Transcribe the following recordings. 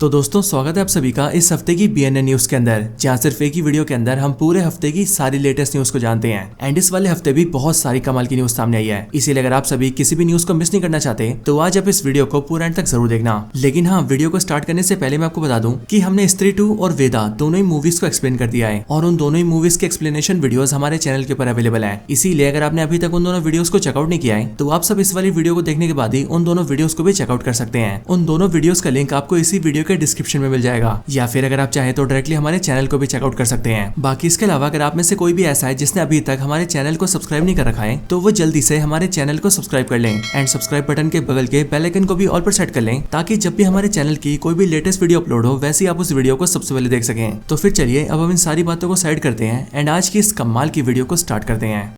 तो दोस्तों स्वागत है आप सभी का इस हफ्ते की BNN न्यूज के अंदर, जहां सिर्फ एक ही वीडियो के अंदर हम पूरे हफ्ते की सारी लेटेस्ट न्यूज को जानते हैं। एंड इस वाले हफ्ते भी बहुत सारी कमाल की न्यूज सामने आई है, इसीलिए अगर आप सभी किसी भी न्यूज को मिस नहीं करना चाहते तो आज आप इस वीडियो को पूरा एंड तक जरूर देखना। लेकिन हाँ, वीडियो को स्टार्ट करने से पहले मैं आपको बता दूं कि हमने स्त्री 2 और वेदा दोनों ही मूवीज को एक्सप्लेन कर दिया है और उन दोनों ही मूवीज के एक्सप्लेनेशन वीडियोस हमारे चैनल के ऊपर अवेलेबल है। इसीलिए अगर आपने अभी तक उन दोनों वीडियोस को चेकआउट नहीं किया है तो आप सब इस वाली वीडियो को देखने के बाद ही उन दोनों वीडियोस को भी चेकआउट कर सकते हैं। उन दोनों वीडियोस का लिंक आपको इसी वीडियो के डिस्क्रिप्शन में मिल जाएगा, या फिर अगर आप चाहें तो डायरेक्टली हमारे चैनल को भी चेकआउट कर सकते हैं। बाकी इसके अलावा अगर आप में से कोई भी ऐसा है जिसने अभी तक हमारे चैनल को सब्सक्राइब नहीं कर रखा है तो वो जल्दी से हमारे चैनल को सब्सक्राइब कर लें एंड सब्सक्राइब बटन के बगल के बेल आइकन को भी ऑल पर सेट कर लें, ताकि जब भी हमारे चैनल की कोई भी लेटेस्ट वीडियो अपलोड हो वैसे ही आप उस वीडियो को सबसे पहले देख सकें। तो फिर चलिए अब हम इन सारी बातों को साइड करते हैं एंड आज की इस कमाल की वीडियो को स्टार्ट करते हैं।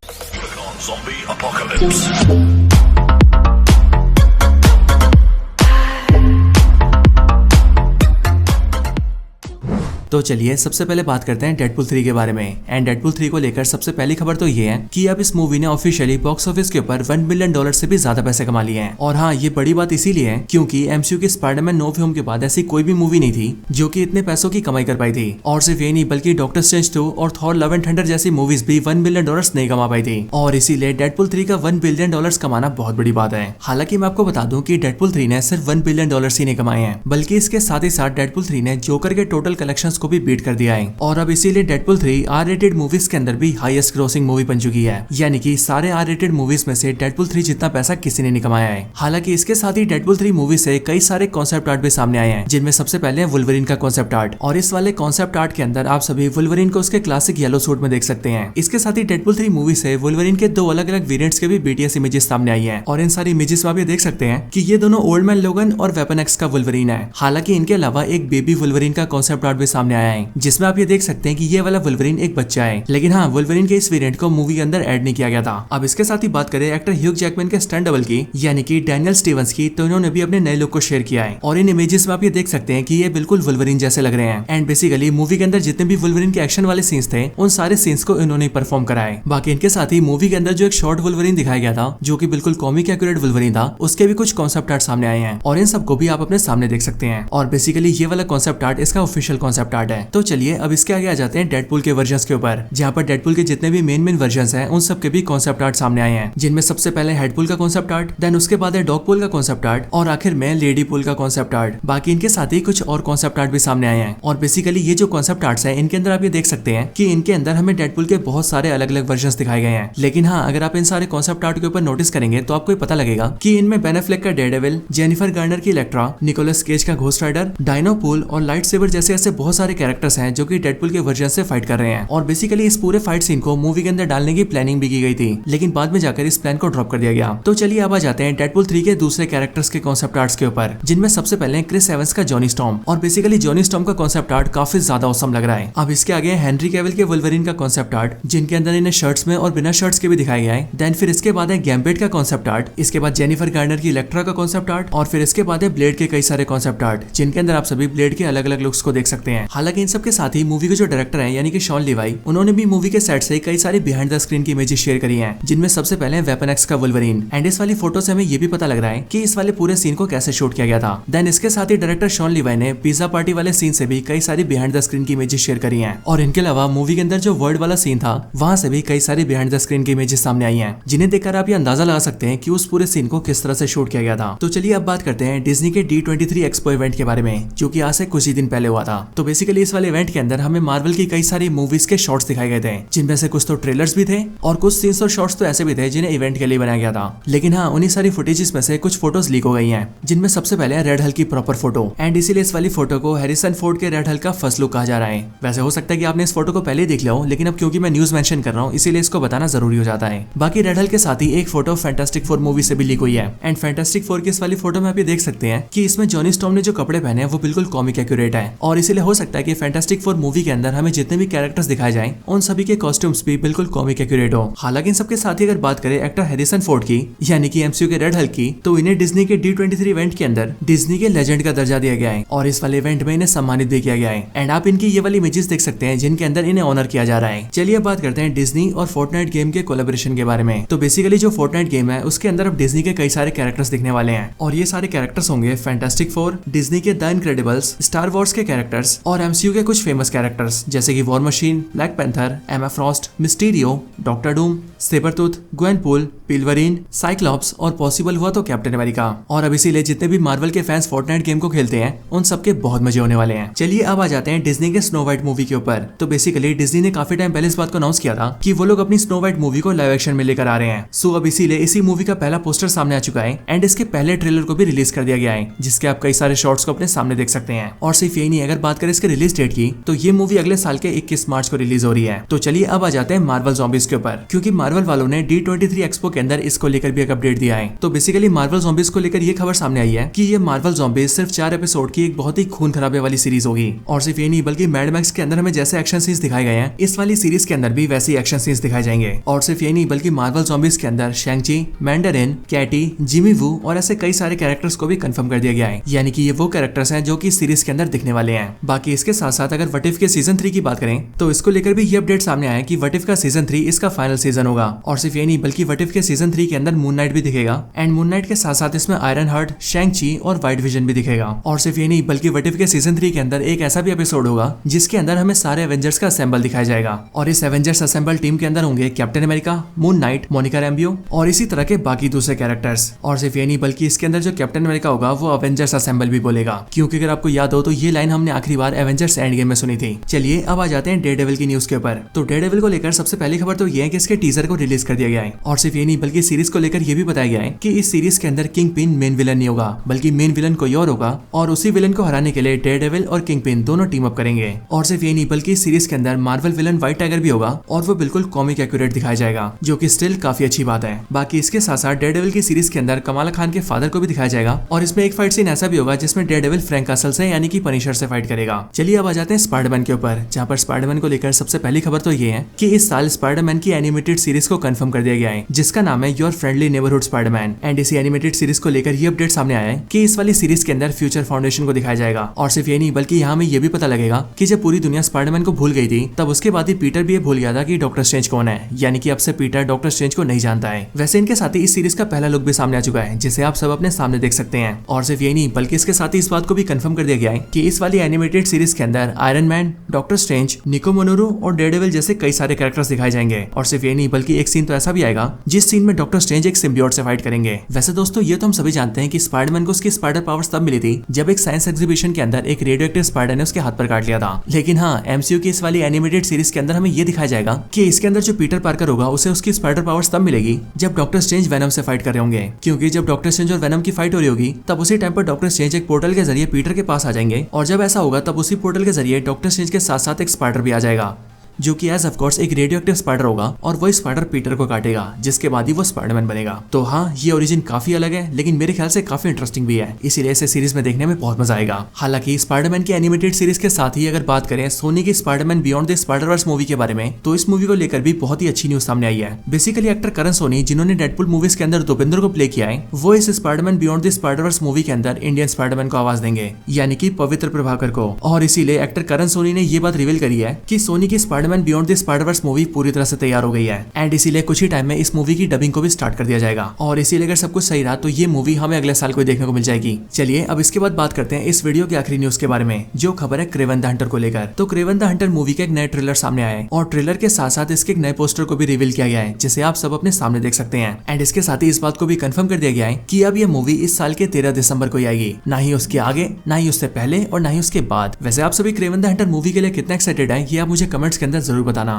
तो चलिए सबसे पहले बात करते हैं डेडपुल 3 के बारे में। एंड डेडपुल 3 को लेकर सबसे पहली खबर तो ये है कि अब इस मूवी ने ऑफिशियली बॉक्स ऑफिस के ऊपर $1 बिलियन से भी ज्यादा पैसे कमा लिए हैं। और हाँ, ये बड़ी बात इसीलिए है क्योंकि MCU की स्पाइडरमैन नो वे होम के बाद ऐसी कोई भी मूवी नहीं थी जो कि इतने पैसों की कमाई कर पाई थी। और सिर्फ ये नहीं बल्कि डॉक्टर स्ट्रेंज 2 और थॉर लव एंड थंडर जैसी मूवीज भी $1 बिलियन नहीं कमा पाई थी, और इसीलिए डेडपुल 3 का $1 बिलियन कमाना बहुत बड़ी बात है। हालांकि मैं आपको बता दूं कि डेडपुल 3 ने सिर्फ $1 बिलियन ही नहीं कमाए हैं, बल्कि इसके साथ ही साथ डेडपुल 3 ने जोकर के टोटल कलेक्शंस को भी बीट कर दिया है। और अब इसीलिए डेडपुल 3 R-रेटेड मूवीज के अंदर भी हाईएस्ट ग्रोसिंग मूवी बन चुकी है, यानी कि सारे R-रेटेड मूवीज में से डेडपुल 3 जितना पैसा किसी ने नहीं कमाया है। हालांकि इसके साथ ही डेडपुल 3 मूवी से कई सारे कॉन्सेप्ट आर्ट भी सामने आए हैं, जिनमें सबसे पहले है वुल्वरीन का कॉन्सेप्ट आर्ट। और इस वाले कॉन्सेप्ट आर्ट के अंदर आप सभी वुल्वरीन को उसके क्लासिक येलो सूट में देख सकते हैं। इसके साथ ही डेडपुल 3 मूवी से वुल्वरीन के 2 अलग अलग वेरिएंट्स के भी BTS इमेजेस सामने आई है, और इन सारी इमेजेस में आप ये देख सकते हैं कि ये दोनों ओल्ड मैन लोगन और वेपन एक्स का वुल्वरीन है। हालांकि इनके अलावा एक बेबी वुल्वरीन का कॉन्सेप्ट आर्ट भी सामने आया है, जिसमें आप ये देख सकते हैं कि ये वाला वुल्वरीन एक बच्चा है। लेकिन हाँ, वुल्वरीन के इस वेरिएंट को मूवी के अंदर ऐड नहीं किया गया था। अब इसके साथ ही बात करें एक्टर ह्यूग जैकमैन के स्टंट डबल की, यानी कि डैनियल स्टीवंस की, तो इन्होंने भी अपने नए लुक को शेयर किया है। और इन इमेजेस में आप ये देख सकते हैं कि ये बिल्कुल वुल्वरीन जैसे लग रहे हैं। एंड बेसिकली मूवी के अंदर जितने भी वुल्वरीन के एक्शन वाले सीन्स थे उन सारे सीन्स को इन्होंने परफॉर्म करा है। बाकी इनके साथ ही मूवी के अंदर जो एक शॉर्ट वुल्वरीन दिखाया गया था जो कि बिल्कुल कॉमिक एक्यूरेट वुल्वरीन था, उसके भी कुछ कॉन्सेप्ट आर्ट सामने आए हैं, और इन सबको भी आप अपने सामने देख सकते हैं। और बेसिकली ये वाला कॉन्सेप्ट आर्ट इसका ऑफिशियल कॉन्सेप्ट आर्ट है। तो चलिए अब इसके आगे आ जाते हैं डेडपुल के वर्जन्स के ऊपर, जहाँ पर डेडपुल के जितने भी मेन वर्जन्स हैं उन सब के भी कॉन्सेप्ट आर्ट सामने आए हैं, जिनमें सबसे पहले हेडपुल का कॉन्सेप्ट आर्ट, देन उसके बाद है डॉगपुल का कॉन्सेप्ट आर्ट, और आखिर में लेडी पुल का कॉन्सेप्ट आर्ट। बाकी इनके साथ ही कुछ और कॉन्सेप्ट आर्ट भी सामने आए हैं। और बेसिकली ये जो कॉन्सेप्ट आर्ट्स हैं इनके अंदर आप ये देख सकते हैं कि इनके अंदर हमें डेडपुल के बहुत सारे अलग अलग वर्जन्स दिखाए गए हैं। लेकिन हाँ, अगर आप इन सारे कॉन्सेप्ट आर्ट के ऊपर नोटिस करेंगे तो आपको पता लगेगा कि इनमें बेन एफ्लेक का डेयरडेविल, जेनिफर गार्नर की इलेक्ट्रा, निकोलस केज का घोस्ट राइडर, डायनो पूल और लाइट सेबर जैसे ऐसे बहुत सारे कैरेक्टर्स हैं जो कि डेडपुल के वर्जन से फाइट कर रहे हैं। और बेसिकली इस पूरे फाइट सीन को मूवी के अंदर डालने की प्लानिंग भी की गई थी, लेकिन बाद में जाकर इस प्लान को ड्रॉप कर दिया गया। तो चलिए अब आ जाते हैं डेडपुल 3 के दूसरे कैरेक्टर्स के कॉन्सेप्ट आर्ट्स के ऊपर, जिनमें सबसे पहले क्रिस एवंस का जॉनी स्टॉर्म। और बेसिकली जॉनी स्टॉर्म का कॉन्सेप्ट आर्ट काफी ज्यादा औसम लग रहा है। अब इसके आगे हेनरी कैविल के वुल्वरीन का कॉन्सेप्ट आर्ट, जिनके अंदर इन्हें शर्ट्स में और बिना शर्ट्स के भी दिखाया गया है। देन फिर इसके बाद है गैम्बिट का कॉन्सेप्ट आर्ट, इसके बाद जेनिफर गार्नर की इलेक्ट्रा का कॉन्सेप्ट आर्ट, और फिर इसके बाद है ब्लेड के कई सारे कॉन्सेप्ट आर्ट, जिनके अंदर आप सभी ब्लेड के अलग अलग लुक्स को देख सकते हैं। हालांकि इन सब के साथ ही मूवी के जो डायरेक्टर है यानी कि शॉन लीवाई, उन्होंने भी मूवी के सेट से कई सारी बिहाइंड द स्क्रीन की इमेजेस शेयर करी हैं, जिनमें सबसे पहले वेपन एक्स का वुल्वरीन। एंड इस वाली फोटो से हमें ये भी पता लग रहा है कि इस वाले पूरे सीन को कैसे शूट किया गया था। देन इसके साथ ही डायरेक्टर शॉन लीवाई ने पिज्जा पार्टी वाले सीन से भी कई सारी बिहाइंड द स्क्रीन की इमेजेस शेयर करी हैं। और इनके अलावा मूवी के अंदर जो वर्ल्ड वाला सीन था वहां से भी कई सारी बिहाइंड द स्क्रीन की इमेजेस सामने आई हैं, जिन्हें देखकर आप ये अंदाजा लगा सकते हैं कि उस पूरे सीन को किस तरह से शूट किया गया था। तो चलिए अब बात करते हैं डिज्नी के D23 एक्सपो इवेंट के बारे में, जो कि आज से कुछ ही दिन पहले हुआ था। तो बेसिकली इस वाले इवेंट के अंदर हमें मार्वल की कई सारी मूवीज के शॉर्ट्स दिखाए गए थे, जिनमें से कुछ तो ट्रेलर्स भी थे और कुछ सीन्स और शॉर्ट्स तो ऐसे भी थे जिन्हें इवेंट के लिए बनाया गया था। लेकिन हाँ, उन्हीं सारी फुटेजेस में से कुछ फोटोज लीक हो गई हैं, जिनमें सबसे पहले रेड हल्क की प्रॉपर फोटो। एंड इसीलिए इस वाली फोटो को हैरिसन फोर्ड के रेड हल्क का फर्स्ट लुक कहा जा रहा है। वैसे हो सकता है कि आपने इस फोटो को पहले देख लिया हो, लेकिन अब क्योंकि मैं न्यूज मेंशन कर रहा हूँ इसीलिए इसको बताना जरूरी हो जाता है। बाकी रेड हल्क के साथ ही एक फोटो फैंटास्टिक फोर मूवी से भी लीक हुई है। एंड फैंटास्टिक फोर की इस वाली फोटो में आप ये देख सकते हैं कि इसमें जॉनी स्टॉर्म ने जो कपड़े पहने हैं वो बिल्कुल कॉमिक एक्यूरेट है, और इसीलिए हो सकता सकता है कि फैंटास्टिक फोर मूवी के अंदर हमें जितने भी कैरेक्टर्स दिखाए जाएं उन सभी के कॉस्ट्यूम्स भी बिल्कुल कॉमिक एक्यूरेट हो। हालांकि इन सबके साथ ही अगर बात करें एक्टर हैरिसन फोर्ड की यानी कि एमसीयू के रेड हल्क की, तो इन्हें डिज्नी के D23 इवेंट के अंदर डिज्नी के लेजेंड का दर्जा दिया गया है और इस वाले इवेंट में इन्हें सम्मानित भी किया गया है। एंड आप इनकी ये वाली इमेजेस देख सकते हैं जिनके अंदर इन्हें ऑनर किया जा रहा है। चलिए अब बात करते हैं डिज्नी और फोर्टनाइट गेम के कोलैबोरेशन के बारे में। तो बेसिकली जो फोर्टनाइट गेम है उसके अंदर अब डिज्नी के कई सारे कैरेक्टर्स दिखने वाले हैं और ये सारे कैरेक्टर्स होंगे फैंटास्टिक फोर, डिज्नी के द इनक्रेडिबल्स, स्टार वॉर्स के कैरेक्टर्स और एमसीयू के कुछ फेमस कैरेक्टर्स जैसे कि War Machine, Black Panther, Emma Frost, Mysterio, Doctor Doom, Sabretooth, Gwenpool, Wolverine, Cyclops और पॉसिबल हुआ तो कैप्टन अमेरिका। और अब इसीलिए जितने भी मार्वल के फैंस फोर्टनाइट गेम को खेलते हैं उन सबके बहुत मजे होने वाले हैं। चलिए अब आ जाते हैं डिज्नी के स्नो व्हाइट मूवी के ऊपर। तो बेसिकली डिज्नी ने काफी टाइम पहले इस बात को अनाउंस किया था कि वो लोग अपनी स्नो व्हाइट मूवी को लाइव एक्शन में लेकर आ रहे हैं। सो अब इसीलिए इसी मूवी का पहला पोस्टर सामने आ चुका है एंड इसके पहले ट्रेलर को भी रिलीज कर दिया गया है जिसके आप कई सारे शॉट्स को अपने सामने देख सकते हैं। और सिर्फ यही नहीं, अगर बात करें इसके रिलीज डेट की तो ये मूवी अगले साल के 21 मार्च को रिलीज हो रही है। तो चलिए अब आ जाते हैं मार्वल ज़ॉम्बीज के ऊपर, क्योंकि मार्वल वालों ने D23 एक्सपो के अंदर इसको लेकर भी एक अपडेट दिया है। तो बेसिकली मार्वल ज़ॉम्बीज को लेकर ये खबर सामने आई है कि ये मार्वल ज़ॉम्बीज सिर्फ 4 एपिसोड की एक बहुत ही खून खराबे वाली सीरीज होगी। और सिर्फ ये नहीं बल्कि मैड मैक्स के अंदर हमें जैसे एक्शन सीन्स दिखाए गए हैं इस वाली सीरीज के अंदर भी वैसे ही एक्शन सीन्स दिखाए जाएंगे। और सिर्फ ये नहीं बल्कि मार्वल ज़ॉम्बीज के अंदर Shang-Chi, Mandarin, Katy, Jimmy Wu और ऐसे कई सारे कैरेक्टर्स को भी कंफर्म कर दिया गया है। यानी कि ये वो कैरेक्टर्स हैं जो कि सीरीज के अंदर दिखने वाले हैं। बाकी इसके साथ साथ अगर व्हाट इफ के सीजन 3 की बात करें तो इसको लेकर भी ये अपडेट सामने आया कि व्हाट इफ का सीजन 3 इसका फाइनल सीजन होगा। और सिर्फ ये नहीं बल्कि व्हाट इफ के सीजन 3 के अंदर मून नाइट भी दिखेगा एंड मून नाइट के साथ साथ इसमें आयरन हार्ट, शैंग-ची और व्हाइट विजन भी दिखेगा। और सिर्फ ये नहीं बल्कि व्हाट इफ के सीजन 3 के अंदर एक ऐसा भी एपिसोड होगा जिसके अंदर हमें सारे एवेंजर्स का असेंबल दिखाया जाएगा। और इस एवेंजर्स असेंबल टीम के अंदर होंगे Captain America, Moon Knight, Monica Rambeau और इसी तरह के बाकी दूसरे कैरेक्टर्स। और सिर्फ ये नहीं बल्कि इसके अंदर जो कैप्टन अमेरिका होगा वो एवेंजर्स असेंबल भी बोलेगा, क्योंकि अगर आपको याद हो तो ये लाइन हमने आखिरी बार एवेंजर्स एंड गेम में सुनी थी। चलिए अब आ जाते हैं डेयरडेविल की न्यूज के ऊपर। तो डेयरडेविल को लेकर सबसे पहली खबर तो ये है कि इसके टीजर को रिलीज कर दिया गया है। और सिर्फ ये नहीं बल्कि सीरीज को लेकर ये भी बताया गया है कि इस सीरीज के अंदर किंग पिन मेन विलन नहीं होगा बल्कि मेन विलन कोई और होगा और उसी विलन को हराने के लिए डेयरडेविल और किंग पिन दोनों टीम अप करेंगे। और सिर्फ ये नहीं बल्कि इस सीरीज के अंदर मार्वल विलन व्हाइट टाइगर भी होगा और वो बिल्कुल कॉमिक एक्यूरेट दिखाया जाएगा, जो कि स्टिल काफी अच्छी बात है। बाकी इसके साथ साथ डेयरडेविल की सीरीज के अंदर कमाला खान के फादर को भी दिखाया जाएगा और इसमें एक फाइट सीन ऐसा भी होगा जिसमें डेयरडेविल फ्रैंक कासल से यानी कि पनिशर से फाइट करेगा। चलिए अब आ जाते हैं स्पाइडरमैन के ऊपर, जहां पर स्पाइडरमैन को लेकर सबसे पहली खबर तो ये है कि इस साल स्पाइडरमैन की एनिमेटेड सीरीज को कंफर्म कर दिया गया है जिसका नाम है your friendly neighbourhood Spiderman. And इसी एनिमेटेड सीरीज को लेकर ये अपडेट सामने आया है कि इस वाली सीरीज के अंदर फ्यूचर फाउंडेशन को दिखाया जाएगा। और सिर्फ ये नहीं बल्कि यहाँ में ये भी पता लगेगा कि जब पूरी दुनिया स्पाइडरमैन को भूल गई थी तब उसके बाद ही पीटर भी ये भूल गया था कि डॉक्टर स्ट्रेंज कौन है, यानी कि अब से पीटर डॉक्टर स्ट्रेंज को नहीं जानता है। वैसे इनके साथ ही इस सीरीज का पहला लुक भी सामने आ चुका है जिसे आप सब अपने सामने देख सकते हैं। और सिर्फ ये नहीं बल्कि इसके साथ ही इस बात को भी कंफर्म कर दिया गया है कि इस वाली एनिमेटेड सीरीज के अंदर आयरन मैन, डॉक्टर स्ट्रेंज, निको मोनोरू और डेयरडेविल जैसे कई सारे कैरेक्टर्स दिखाए जाएंगे। और सिर्फ ये नहीं बल्कि एक सीन तो ऐसा भी आएगा जिस सीन में डॉक्टर स्ट्रेंज एक सिम्बियोट से फाइट करेंगे। वैसे दोस्तों ये तो हम सभी जानते हैं कि स्पाइडरमैन को उसकी स्पाइडर पावर्स तब मिली थी जब एक साइंस एग्जीबिशन के अंदर एक रेडियोएक्टिव स्पाइडर ने उसके हाथ पर काट लिया था। लेकिन हाँ, एमसीयू की इस वाली एनिमेटेड सीरीज के अंदर हमें ये दिखाया जाएगा कि इसके अंदर जो पीटर पार्कर होगा उसे उसकी स्पाइडर पावर्स तब मिलेगी जब डॉक्टर स्ट्रेंज वेनम से फाइट कर रहे होंगे, क्योंकि जब डॉक्टर स्ट्रेंज और वेनम की फाइट हो रही होगी तब उसी टाइम पर डॉक्टर स्ट्रेंज एक पोर्टल के जरिए पीटर के पास आ जाएंगे और जब ऐसा होगा तब उसी पोर्टल के जरिए डॉक्टर स्ट्रेंज के साथ साथ एक स्पाइडर भी आ जाएगा जो कि एज ऑफ कोर्स एक रेडियोएक्टिव स्पाइडर होगा और वो स्पाइडर पीटर को काटेगा जिसके बाद ही वो स्पाइडरमैन बनेगा। तो हाँ, ये ओरिजिन काफी अलग है लेकिन मेरे ख्याल से काफी इंटरेस्टिंग भी है, इसीलिए इसे सीरीज में देखने में बहुत मजा आएगा। हालांकि स्पाइडरमैन की एनिमेटेड सीरीज के साथ ही अगर बात करें सोनी की Spiderman beyond the Spider-Verse movie के बारे में तो इस मूवी को लेकर भी बहुत ही अच्छी न्यूज सामने आई है। बेसिकली एक्टर करण सोनी जिन्होंने डेडपुल मूवीज के अंदर दोपेंद्र को प्ले किया है वो इस Spiderman beyond the Spider-Verse movie के अंदर इंडियन स्पाइडरमैन को आवाज देंगे, यानी कि पवित्र प्रभाकर को। और इसीलिए एक्टर करण सोनी ने ये बात रिवील करी है कि सोनी की Spiderman beyond the Spider-Verse movie पूरी तरह से तैयार हो गई है एंड इसीलिए कुछ ही टाइम में इस मूवी की डबिंग को भी स्टार्ट कर दिया जाएगा। और इसीलिए अगर सब कुछ सही रहा तो ये मूवी हमें अगले साल को देखने को मिल जाएगी। चलिए अब इसके बाद बात करते हैं इस वीडियो की आखिरी न्यूज के बारे में, जो खबर है क्रेवन द हंटर को लेकर। तो क्रेवन द हंटर मूवी का एक नया ट्रेलर सामने आया है और ट्रेलर के साथ साथ इसके एक नए पोस्टर को भी रिवील किया गया है जिसे आप सब अपने सामने देख सकते हैं। एंड इसके साथ ही इस बात को भी कंफर्म कर दिया गया है कि अब ये मूवी इस साल के 13 दिसंबर को ही आएगी, ना ही उसके आगे, ना ही उससे पहले और ना ही उसके बाद। वैसे आप सभी क्रेवन द हंटर मूवी के लिए कितना एक्साइटेड है ये आप मुझे कमेंट्स के अंदर जरूर बताना।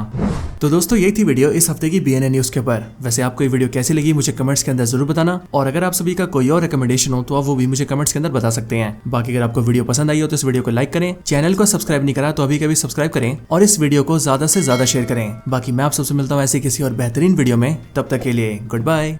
तो दोस्तों यही थी वीडियो इस हफ्ते की BNN न्यूज के ऊपर। वैसे आपको ये वीडियो कैसी लगी मुझे कमेंट्स के अंदर जरूर बताना और अगर आप सभी का कोई और रिकमेंडेशन हो तो आप वो भी मुझे कमेंट्स के अंदर बता सकते हैं। बाकी अगर आपको वीडियो पसंद आई हो तो इस वीडियो को लाइक करें, चैनल को सब्सक्राइब नहीं करा तो अभी कभी सब्सक्राइब करें और इस वीडियो को ज्यादा से ज्यादा शेयर करें। बाकी मैं आप सबसे मिलता हूँ ऐसे किसी और बेहतरीन वीडियो में, तब तक के लिए गुड बाय।